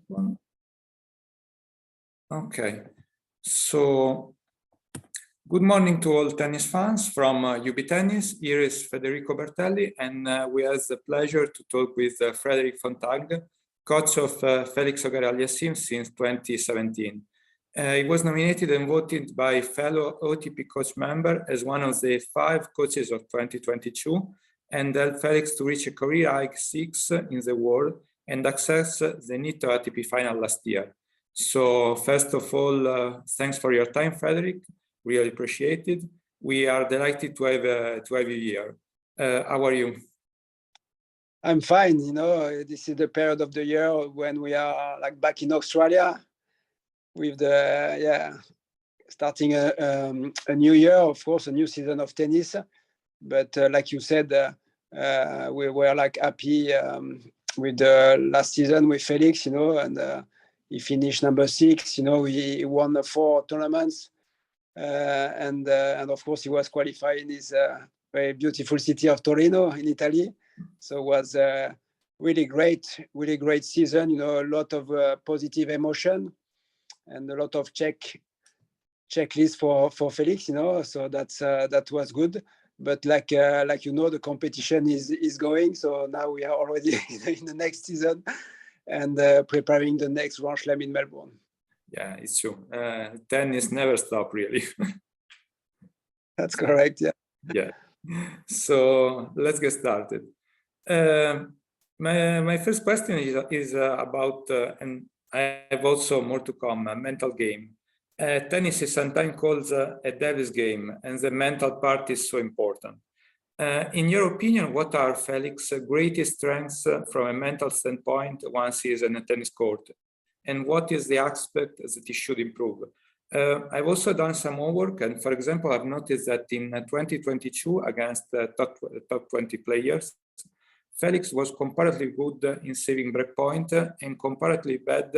One. Okay, so good morning to all tennis fans from Ubitennis. Here is Federico Bertelli, and we have the pleasure to talk with Frédéric Fontang, coach of Felix Auger-Aliassime since 2017. He was nominated and voted by fellow OTP coach member as one of the 5 coaches of 2022, and helped Felix to reach a career high 6 in the world and access the NITO ATP final last year. So first of all, thanks for your time, Frédéric. Really appreciate it. We are delighted to have you here. How are you? I'm fine. You know, this is the period of the year when we are like back in Australia with the starting a new year, of course, a new season of tennis. But like you said, we were like happy with the last season with Felix, you know, and he finished number 6. You know, he won 4 tournaments, and of course he was qualified in his very beautiful city of Torino in Italy. So it was really great season. You know, a lot of positive emotion and a lot of checklist for Felix. You know, so that was good. But like you know, the competition is going. So now we are already in the next season and preparing the next Grand Slam in Melbourne. Yeah, it's true. Tennis never stop, really. That's correct. Yeah. Yeah. So let's get started. My first question is about, and I have also more to come, a mental game. Tennis is sometimes called a devil's game, and the mental part is so important. In your opinion, what are Felix's greatest strengths from a mental standpoint once he is on a tennis court? And what is the aspect that he should improve? I've also done some homework, and for example, I've noticed that in 2022, against top 20 players, Felix was comparatively good in saving breakpoint and comparatively bad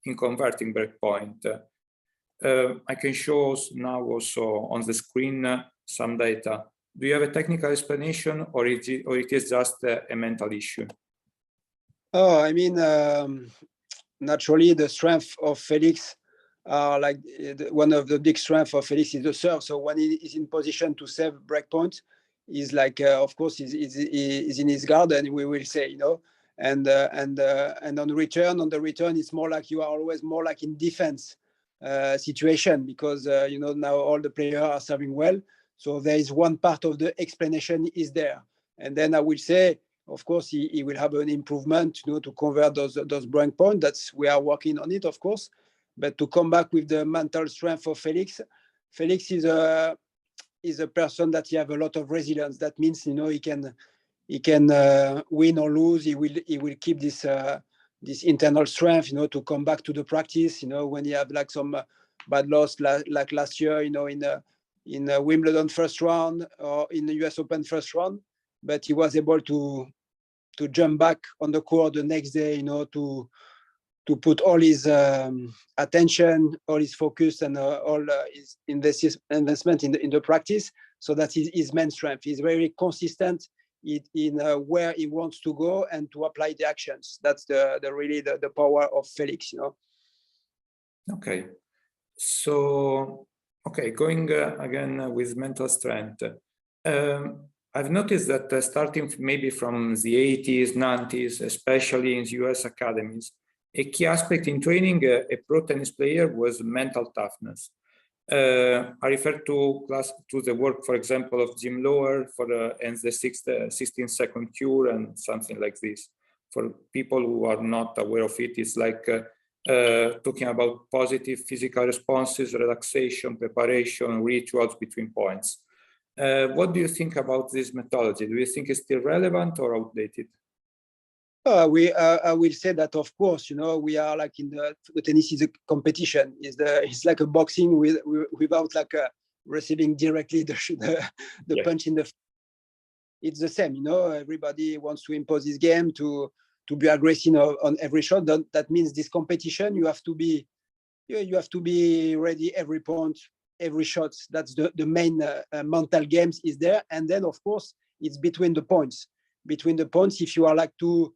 in converting breakpoint. I can show now also on the screen some data. Do you have a technical explanation, or it is just a mental issue? Oh, I mean, naturally, the strength of Felix like one of the big strengths of Felix is the serve. So when he is in position to save breakpoint, he's like, of course, he's in his garden, we will say, you know. And on the return, it's more like you are always more like in defense situation, because you know, now all the players are serving well. So there is one part of the explanation is there. And then I will say, of course, he will have an improvement, you know, to convert those breakpoints. That's, we are working on it, of course. But to come back with the mental strength of Felix is a person that he have a lot of resilience. That means, you know, he can win or lose. He will keep this internal strength, you know, to come back to the practice. You know, when he have like some bad loss, like last year, you know, in Wimbledon first round or in the US Open first round, but he was able to jump back on the court the next day, you know, to put all his attention, all his focus, and all his investment in the practice. So that is his main strength. He's very consistent in where he wants to go and to apply the actions. That's really the power of Felix, you know. Okay, so going again with mental strength. I've noticed that starting maybe from the 80s, 90s, especially in US academies, a key aspect in training a pro tennis player was mental toughness. I refer to the work, for example, of Jim Lower and the 16-second cure and something like this. For people who are not aware of it, it's like talking about positive physical responses, relaxation, preparation, rituals between points. What do you think about this methodology? Do you think it's still relevant or outdated? I will say that, of course, you know, we are like in the tennis is a competition. It's like a boxing without like receiving directly the punch in the. It's the same, you know. Everybody wants to impose this game to be aggressive on every shot. That means this competition, you have to be ready every point, every shot. That's the main mental games is there. And then, of course, it's between the points. If you are like too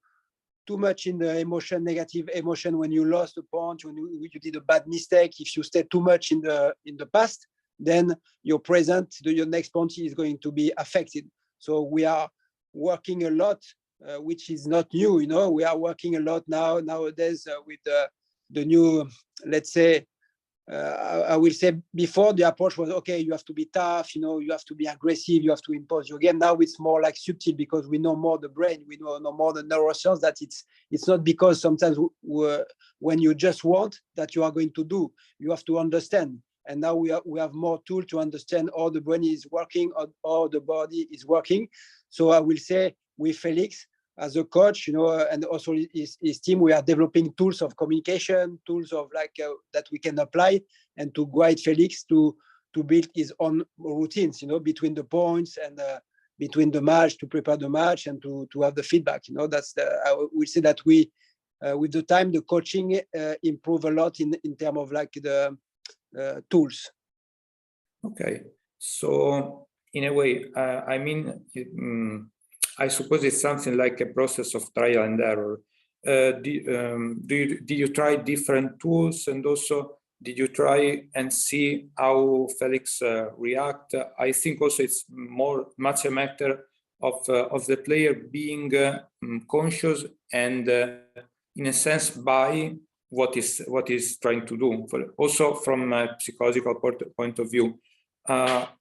too much in the emotion, negative emotion when you lost a point, when you did a bad mistake. If you stay too much in the past, then your present, your next point is going to be affected. So we are working a lot, which is not new. You know, we are working a lot nowadays with the new, let's say, I will say before the approach was, okay, you have to be tough, you know, you have to be aggressive, you have to impose your game. Now it's more like subtle because we know more the brain, we know more the neuroscience, that it's not because sometimes when you just want that you are going to do, you have to understand. And now we have more tools to understand how the brain is working, how the body is working. So I will say with Felix, as a coach, you know, and also his team, we are developing tools of communication, tools of that we can apply, and to guide Felix to build his own routines, you know, between the points and between the match, to prepare the match and to have the feedback. You know, I will say that we, with the time, the coaching improve a lot in terms of like the tools. Okay, so in a way, I mean. I suppose it's something like a process of trial and error. Did you try different tools, and also did you try and see how Felix react? I think also it's much a matter of the player being conscious and in a sense by what is trying to do. Also from a psychological point of view.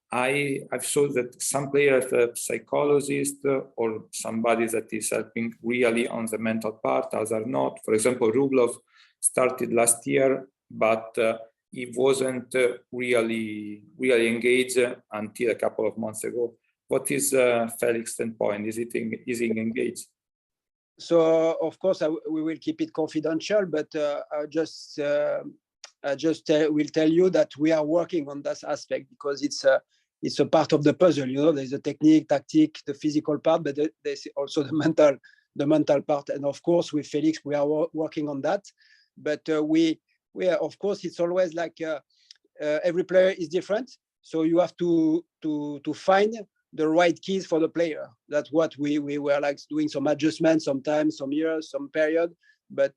I've saw that some players have a psychologist or somebody that is helping really on the mental part, others are not. For example, Rublev started last year, but he wasn't really engaged until a couple of months ago. What is Felix's standpoint? Is he engaged? So of course we will keep it confidential, but I just will tell you that we are working on this aspect because it's a part of the puzzle. You know, there's a technique, tactic, the physical part, but there's also the mental part. And of course, with Felix, we are working on that. But we are, of course, it's always like every player is different. So you have to find the right keys for the player. That's what we were like doing some adjustments, sometimes, some years, some period. But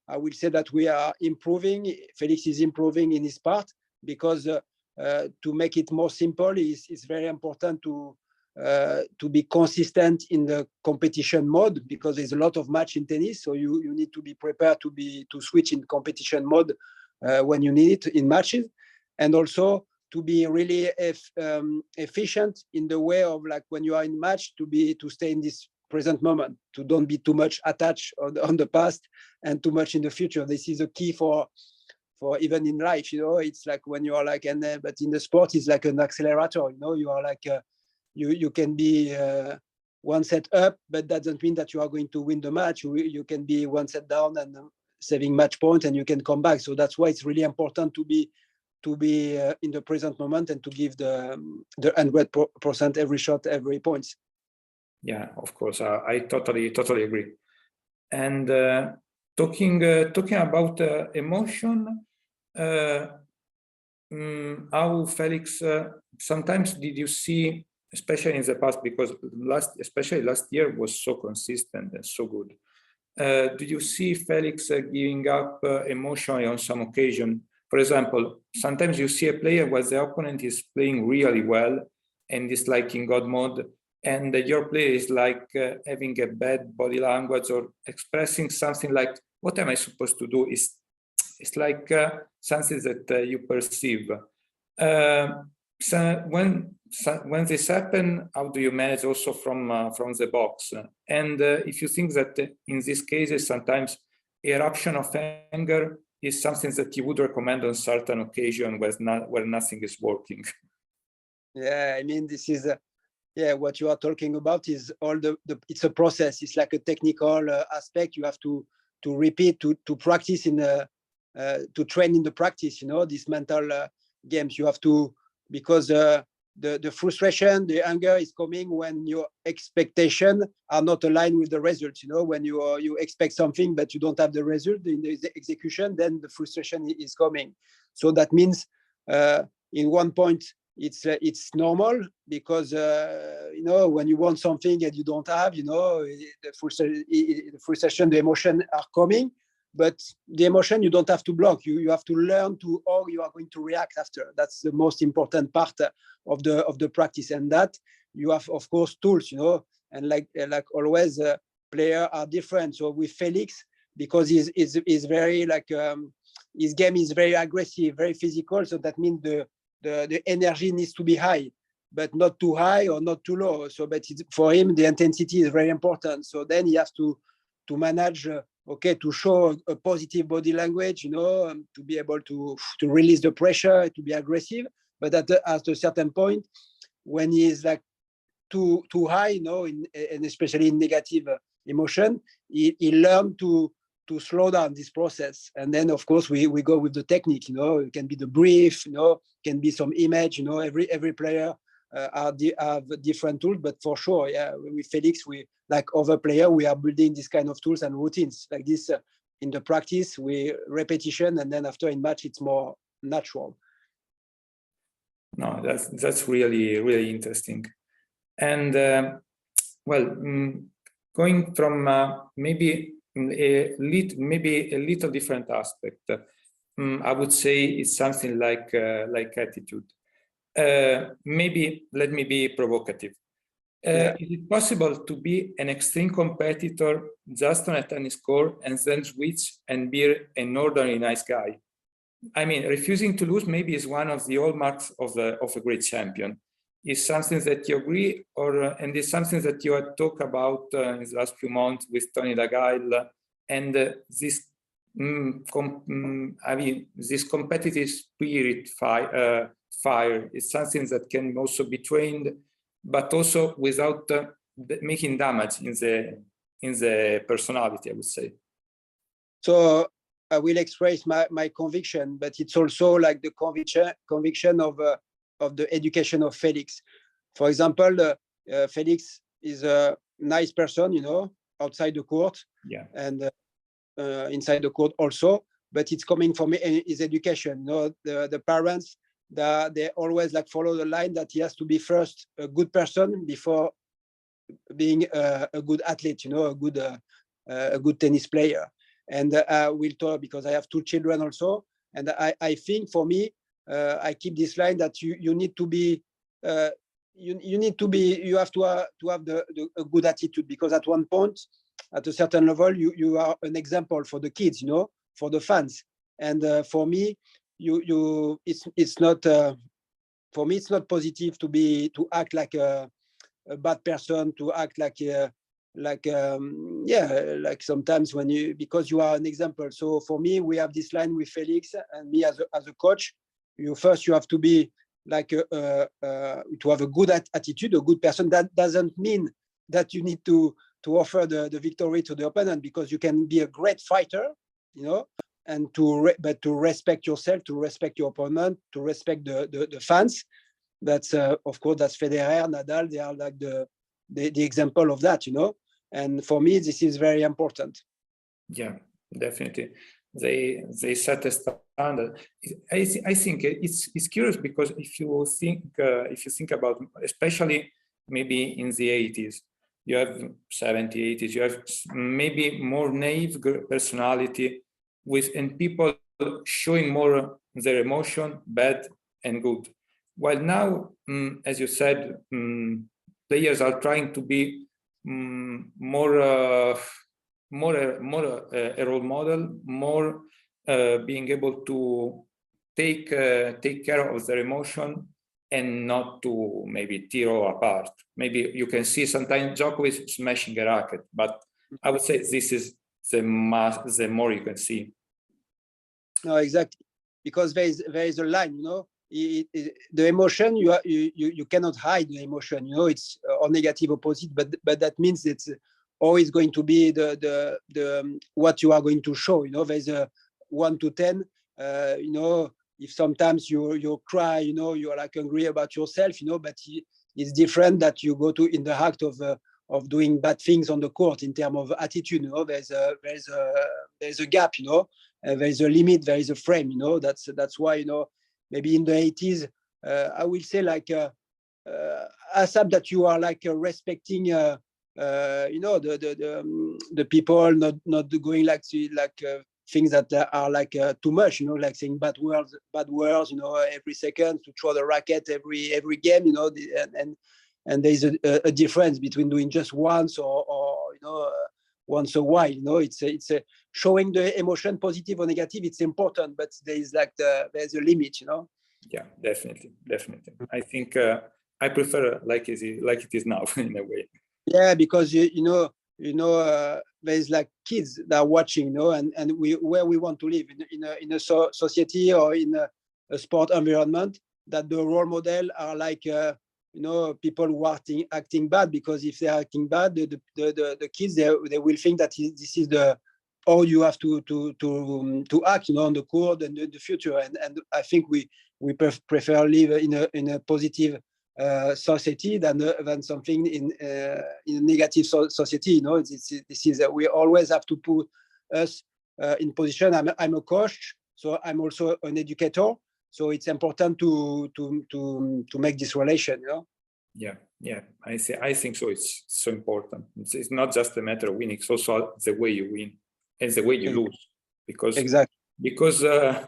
I will say that we are improving. Felix is improving in his part because to make it more simple is very important to be consistent in the competition mode, because there's a lot of match in tennis. So you need to be prepared to switch in competition mode when you need it in matches, and also to be really efficient in the way of like when you are in match to stay in this present moment, to don't be too much attached on the past and too much in the future. This is a key for even in life, you know. It's like when you are like, but in the sport, it's like an accelerator, you know. You are like, you can be one set up, but that doesn't mean that you are going to win the match. You can be one set down and saving match point, and you can come back. So that's why it's really important to be in the present moment and to give the 100% every shot, every points. Yeah, of course, I totally agree. And talking about emotion, how Felix sometimes did you see, especially in the past, because especially last year was so consistent and so good. Did you see Felix giving up emotionally on some occasion? For example, sometimes you see a player where the opponent is playing really well and is like in God mode, and your player is like having a bad body language or expressing something like, what am I supposed to do? It's like something that you perceive. So when this happens, how do you manage also from the box? And if you think that in these cases, sometimes eruption of anger is something that you would recommend on certain occasion where nothing is working. Yeah, I mean, this is what you are talking about is all it's a process. It's like a technical aspect. You have to repeat, to practice to train in the practice, you know, these mental games. You have to, because the frustration, the anger is coming when your expectations are not aligned with the results. You know, when you expect something but you don't have the result in the execution, then the frustration is coming. So that means in one point it's normal because when you want something and you don't have, the frustration, the emotion are coming, but the emotion you don't have to block. You have to learn to how you are going to react after. That's the most important part of the practice, and that you have, of course, tools, and like always, players are different. So with Felix, because he's very his game is very aggressive, very physical. So that means the energy needs to be high, but not too high or not too low. So, but for him, the intensity is very important. So then he has to manage, to show a positive body language, to be able to release the pressure, to be aggressive. But at a certain point, when he is too high, and especially in negative emotion, he learned to slow down this process. And then, of course, we go with the technique. It can be the brief, can be some image. Every player have different tools, but for sure, with Felix, we, like other player, we are building this kind of tools and routines like this in the practice. We repetition, and then after in match, it's more natural. No, that's really, really interesting. And going from maybe a little different aspect, I would say it's something like attitude. Maybe let me be provocative. Is it possible to be an extreme competitor just on a tennis court and then switch and be an ordinary nice guy? I mean, refusing to lose maybe is one of the hallmarks of a great champion. Is something that you agree, and is something that you had talked about in the last few months with Tony Lagaille, and this this competitive spirit fire is something that can also be trained, but also without making damage in the personality, I would say. So I will express my conviction, but it's also like the conviction of the education of Felix. For example, Felix is a nice person, outside the court, and inside the court also, but it's coming from his education. The parents, they always follow the line that he has to be first a good person before being a good athlete, a good tennis player. And I will talk because I have 2 children also, and I think for me, I keep this line that you need to be you have to have a good attitude, because at one point, at a certain level, you are an example for the kids, for the fans. And for me, it's not for me, it's not positive to act like a bad person, to act like sometimes because you are an example. So for me, we have this line with Felix and me as a coach. You have to be to have a good attitude, a good person. That doesn't mean that you need to offer the victory to the opponent, because you can be a great fighter, and but to respect yourself, to respect your opponent, to respect the fans. That's of course, that's Federer, Nadal. They are like the example of that, And for me, this is very important. Yeah, definitely. They set a standard. I think it's curious, because if you think about, especially maybe in the 80s, you have 70s, 80s, you have maybe more naive personality and people showing more their emotion, bad and good. While now, as you said, players are trying to be more a role model, more being able to take care of their emotion and not to maybe tear apart. Maybe you can see sometimes Djokovic smashing a racket, but I would say this is the more you can see. No, exactly, because there is a line, the emotion, you cannot hide the emotion, it's or negative opposite, but that means it's always going to be the what you are going to show. There's a 1 to 10. If sometimes you cry, you are angry about yourself, but it's different that you go to in the act of doing bad things on the court in terms of attitude. There's a gap. There is a limit. There is a frame. That's why maybe in the 80s I will say like ASAP that you are like respecting the people, not going like things that are like too much, like saying bad words, every second, to throw the racket every game, and there's a difference between doing just once or once a while. It's showing the emotion, positive or negative. It's important, but there's a limit. Yeah, definitely. I think I prefer like it is now in a way. Yeah, because there's like kids that are watching, and where we want to live in a society or in a sport environment, that the role model are like people who are acting bad, because if they're acting bad, the kids they will think that this is how you have to act, on the court and the future. And I think we prefer live in a positive society than something in a negative society. This is we always have to put us in position. I'm a coach, so I'm also an educator. So it's important to make this relation. Yeah, I think so. It's so important. It's not just a matter of winning; it's also the way you win and the way you lose. Because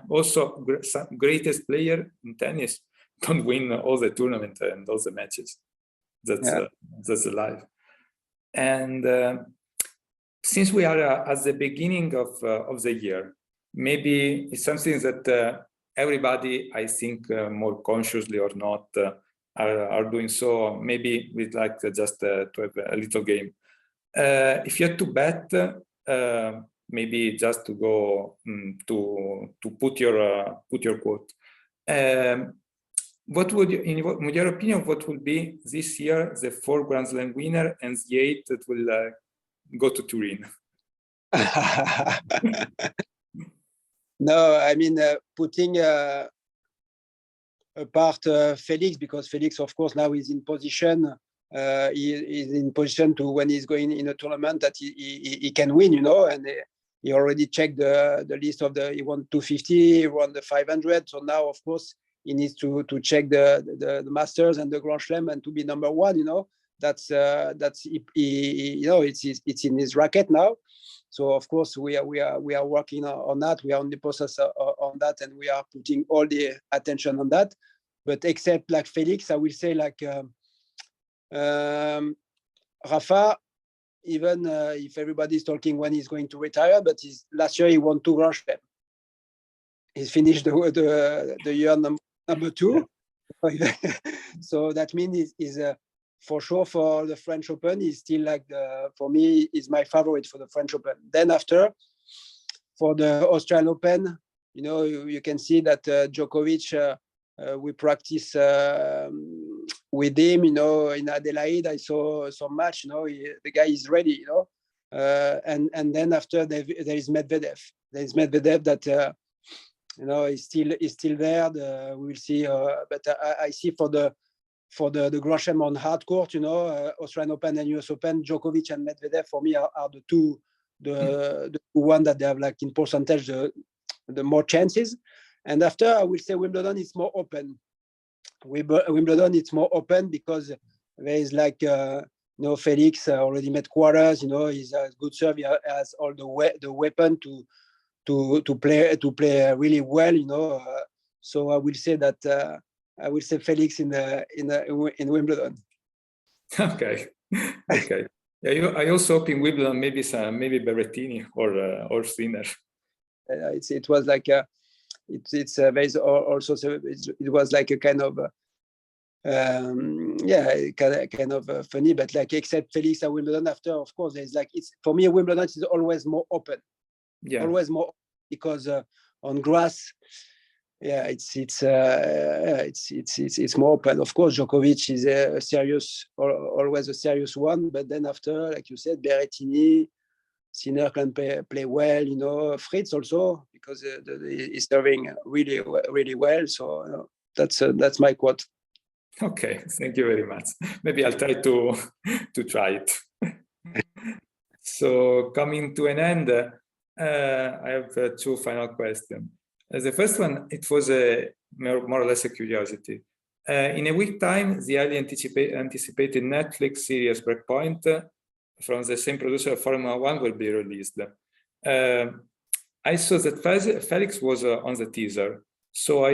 also some greatest player in tennis don't win all the tournament and all the matches. That's life. And since we are at the beginning of the year, maybe it's something that everybody, I think, more consciously or not, are doing so. Maybe we'd like just to have a little game. If you had to bet, maybe just to go to put your quote. What would you, in your opinion, what will be this year the 4 Grand Slam winner and the 8 that will go to Turin? No, I mean putting apart Felix, because Felix, of course, now is in position. He is in position to, when he's going in a tournament, that he can win, and he already checked the list of he won 250, he won the 500. So now, of course, he needs to check the Masters and the Grand Slam and to be number 1. It's in his racket now. So of course we are working on that. We are in the process on that, and we are putting all the attention on that. But except like Felix, I will say like Rafa, even if everybody's talking when he's going to retire, but last year he won 2 Grand Slam. He's finished the year number 2. So that means he's for sure for the French Open. He's still like for me, is my favorite for the French Open. Then after, for the Australian Open, you can see that Djokovic, we practice with him, in Adelaide. I saw some match, the guy is ready, and then after there is Medvedev. There is Medvedev that is still there. We'll see, but I see for the Grand Slam on hard court, Australian Open and US Open, Djokovic and Medvedev for me are the two one that they have like in percentage the more chances. And after, I will say Wimbledon is more open. Wimbledon it's more open because there is like Felix already made quarters. He's a good serve. He has all the weapon to play really well. So I will say that I will say Felix in Wimbledon. Okay. Yeah, I also hope in Wimbledon maybe Berrettini or Sinner. It was like there's also it was like a kind of kind of funny, but like except Felix at Wimbledon after, of course, there's like for me Wimbledon is always more open. Yeah. Always more, because on grass, it's more open. Of course, Djokovic is always a serious one, but then after, like you said, Berrettini, Sinner can play well, Fritz also, because he's serving really well. So that's my quote. Okay, thank you very much. Maybe I'll try to try it. So coming to an end, I have 2 final questions. The first one, it was more or less a curiosity. In a week time, the highly anticipated Netflix series Breakpoint from the same producer of Formula One will be released. I saw that Felix was on the teaser, so I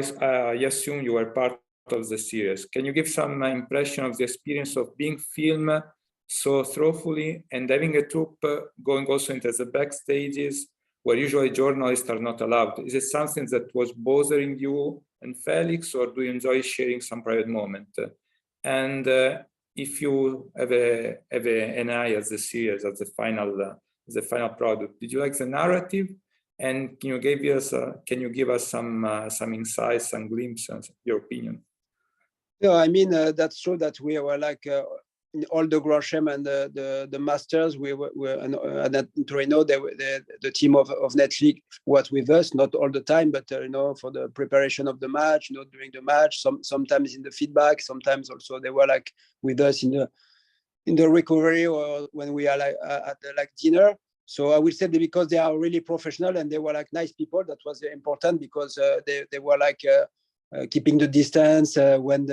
assume you were part of the series. Can you give some impression of the experience of being filmed so thoroughly and having a troupe going also into the backstages where usually journalists are not allowed? Is it something that was bothering you and Felix, or do you enjoy sharing some private moment? And if you have an eye at the series, at the final product, did you like the narrative? And can you give us some insights, some glimpses, your opinion? No, I mean, that's true that we were like in all the Grand Chelem and the Masters, we were at Torino, the team of Netflix was with us, not all the time, but for the preparation of the match, during the match, sometimes in the feedback, sometimes also they were like with us in the recovery or when we are like at the dinner. So I will say that because they are really professional and they were like nice people, that was important because they were like keeping the distance when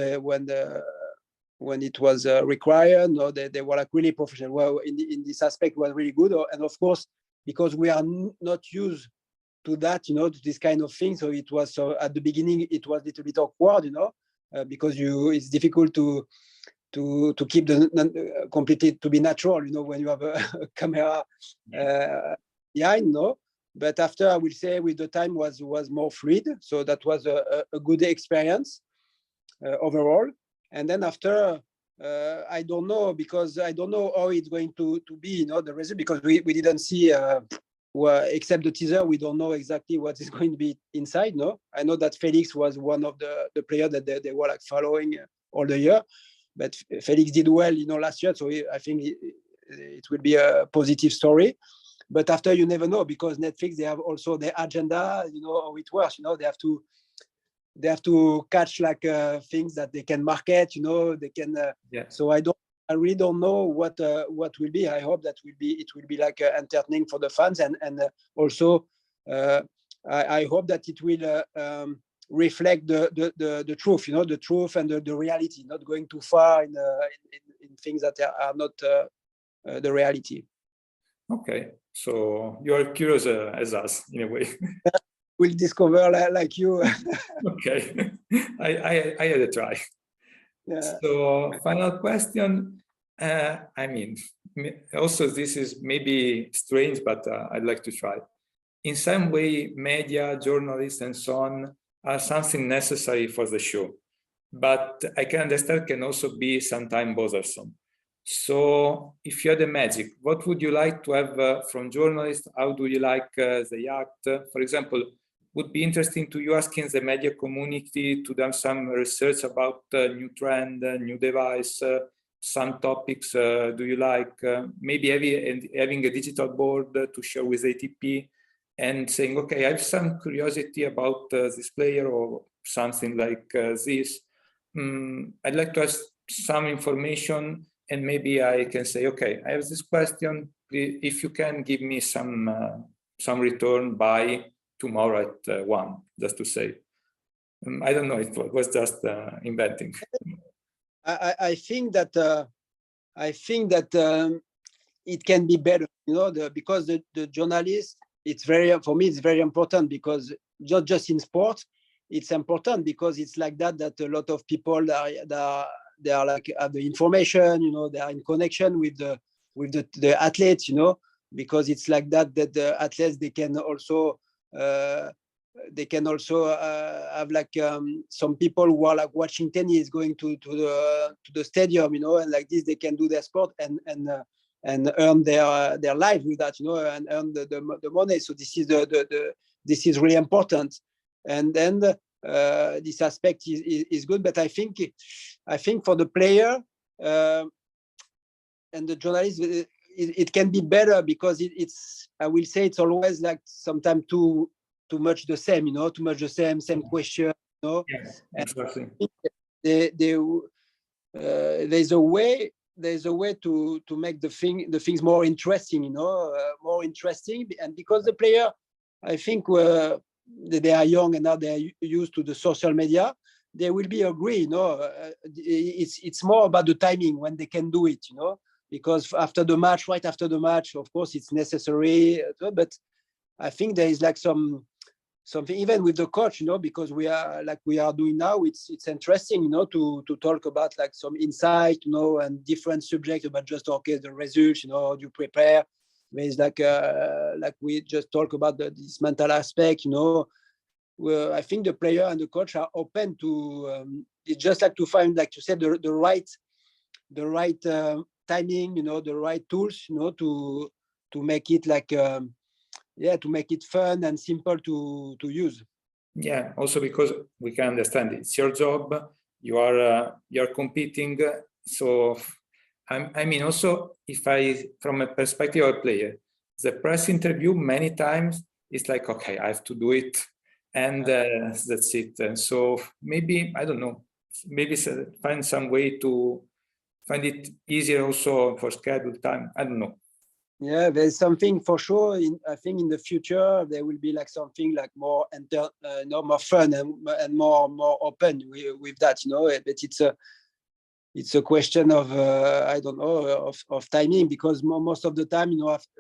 it was required. No, they were like really professional. Well, in this aspect was really good. And of course, because we are not used to that, to this kind of thing. So it was at the beginning, it was a little bit awkward, because it's difficult to keep the completely to be natural, when you have a camera behind, But after, I will say, with the time was more fluid. So that was a good experience overall. And then after, I don't know, because I don't know how it's going to be, the result, because we didn't see, except the teaser, we don't know exactly what is going to be inside, I know that Felix was one of the players that they were like following all the year. But Felix did well, last year. So I think it will be a positive story. But after, you never know, because Netflix, they have also their agenda, how it works. They have to catch like things that they can market. They can. So I really don't know what will be. I hope that it will be like entertaining for the fans, and also I hope that it will. Reflect the truth, the truth and the reality, not going too far in things that are not the reality. Okay, so you are curious as us in a way. We'll discover like you. Okay, I had a try. Yeah. So final question. I mean, also this is maybe strange, but I'd like to try. In some way, media, journalists, and so on are something necessary for the show, but I can understand can also be sometimes bothersome. So if you had a magic, what would you like to have from journalists? How do you like they act? For example, would be interesting to you asking the media community to do some research about new trend, new device, some topics do you like? Maybe having a digital board to share with ATP, and saying, okay, I have some curiosity about this player or something like this. I'd like to ask some information, and maybe I can say, okay, I have this question. If you can give me some return by tomorrow at 1, just to say. I don't know, it was just inventing. I think that it can be better, because the journalist, for me, it's very important, because not just in sport, it's important because it's like that a lot of people they are like have the information, they are in connection with the athletes, because it's like that the athletes, they can also have like some people who are like watching tennis, going to the stadium, and like this they can do their sport and earn their life with that, and earn the money. So this is really important. And then this aspect is good, but I think for the player and the journalist, it can be better, because it's I will say it's always like sometimes too much the same, too much the same question, Yes, exactly. There's a way to make the things more interesting, more interesting. And because the player, I think they are young and now they are used to the social media, they will be agree. It's more about the timing when they can do it. Because after the match, right after the match, of course, it's necessary. But I think there is like something even with the coach, because we are doing now. It's interesting, to talk about like some insight, and different subjects about just the results. How you prepare. There's like we just talk about this mental aspect. Where I think the player and the coach are open to. It's just like to find, like you said, the right timing, the right tools, to make it like. To make it fun and simple to use. Yeah, also because we can understand it's your job. You're competing. So I mean, also if from a perspective of a player, the press interview many times it's like, okay, I have to do it, and that's it. And so maybe I don't know. Maybe find some way to find it easier also for scheduled time. I don't know. Yeah, there's something for sure. I think in the future there will be like something like more more fun and more open with that. But it's a question of I don't know of timing, because most of the time,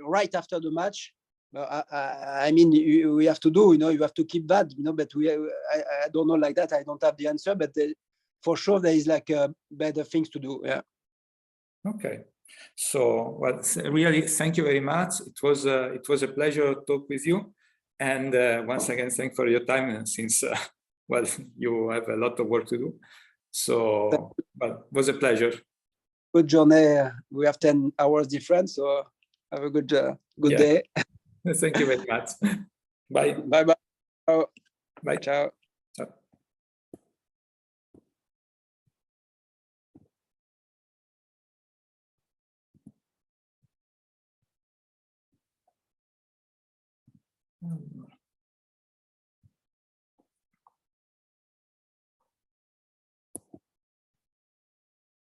right after the match. I mean, we have to do. You have to keep that. But I don't know like that. I don't have the answer. But for sure there is like better things to do. Yeah. Okay. So, well, really, thank you very much. It was a pleasure to talk with you, and once again, thanks for your time. Since well, you have a lot of work to do, so but it was a pleasure. Good journey. We have 10 hours difference, so have a good day. Thank you very much. Bye. Bye. Bye. Ciao.